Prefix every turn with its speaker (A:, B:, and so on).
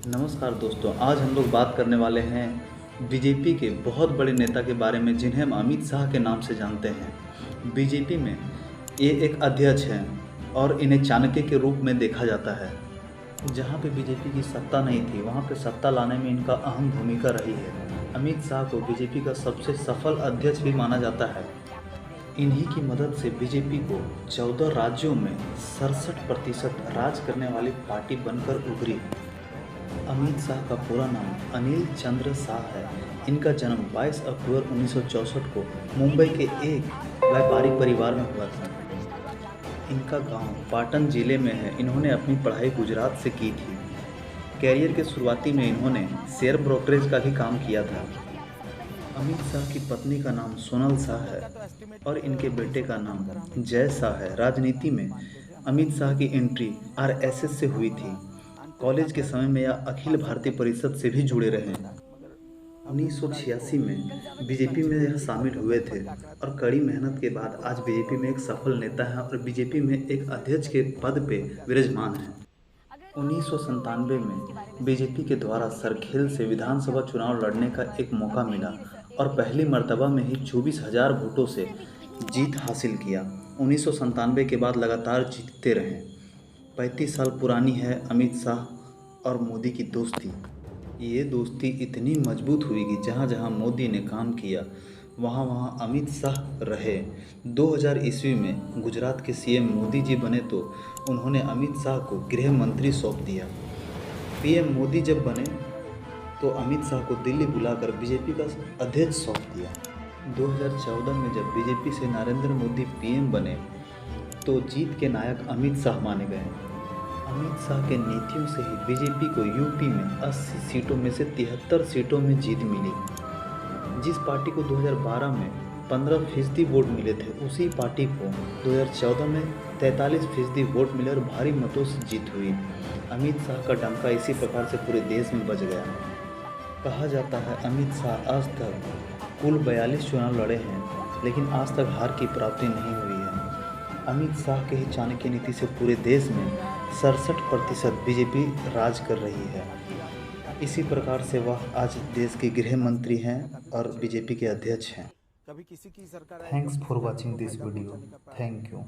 A: नमस्कार दोस्तों, आज हम लोग बात करने वाले हैं बीजेपी के बहुत बड़े नेता के बारे में जिन्हें हम अमित शाह के नाम से जानते हैं। बीजेपी में ये एक अध्यक्ष हैं और इन्हें चाणक्य के रूप में देखा जाता है। जहाँ पे बीजेपी की सत्ता नहीं थी, वहाँ पे सत्ता लाने में इनका अहम भूमिका रही है। अमित शाह को बीजेपी का सबसे सफल अध्यक्ष भी माना जाता है। इन्हीं की मदद से बीजेपी को 14 राज्यों में 67% राज करने वाली पार्टी बनकर उभरी। अमित शाह का पूरा नाम अनिल चंद्र शाह है। इनका जन्म 22 अक्टूबर 1964 को मुंबई के एक व्यापारी परिवार में हुआ था। इनका गांव पाटन जिले में है। इन्होंने अपनी पढ़ाई गुजरात से की थी। कैरियर के शुरुआती में इन्होंने शेयर ब्रोकरेज का भी काम किया था। अमित शाह की पत्नी का नाम सोनल शाह है और इनके बेटे का नाम जय शाह है। राजनीति में अमित शाह की एंट्री आरएसएस से हुई थी। कॉलेज के समय में यह अखिल भारतीय परिषद से भी जुड़े रहे। 1986 में बीजेपी में यह शामिल हुए थे और कड़ी मेहनत के बाद आज बीजेपी में एक सफल नेता है और बीजेपी में एक अध्यक्ष के पद पे विराजमान है। 1997 में बीजेपी के द्वारा सरखेल से विधानसभा चुनाव लड़ने का एक मौका मिला और पहली मर्तबा में ही 24,000 वोटों से जीत हासिल किया। 1997 के बाद लगातार जीतते रहे। 35 साल पुरानी है अमित शाह और मोदी की दोस्ती। ये दोस्ती इतनी मजबूत हुई कि जहाँ जहाँ मोदी ने काम किया वहाँ वहाँ अमित शाह रहे। 2000 ईस्वी में गुजरात के सीएम मोदी जी बने तो उन्होंने अमित शाह को गृह मंत्री सौंप दिया। पीएम मोदी जब बने तो अमित शाह को दिल्ली बुलाकर बीजेपी का अध्यक्ष सौंप दिया। 2014 में जब बीजेपी से नरेंद्र मोदी पीएम बने तो जीत के नायक अमित शाह माने गए। अमित शाह के नीतियों से ही बीजेपी को यूपी में 80 सीटों में से 73 सीटों में जीत मिली। जिस पार्टी को 2012 में 15% वोट मिले थे, उसी पार्टी को 2014 में 43% वोट मिले और भारी मतों से जीत हुई। अमित शाह का डंका इसी प्रकार से पूरे देश में बज गया। कहा जाता है अमित शाह आज तक कुल 42 चुनाव लड़े हैं, लेकिन आज तक हार की प्राप्ति नहीं हुई है। अमित शाह के ही चाणक्य नीति से पूरे देश में 67% बीजेपी राज कर रही है। इसी प्रकार से वह आज देश के गृह मंत्री हैं और बीजेपी के अध्यक्ष हैं। Thanks for watching this video. Thank you.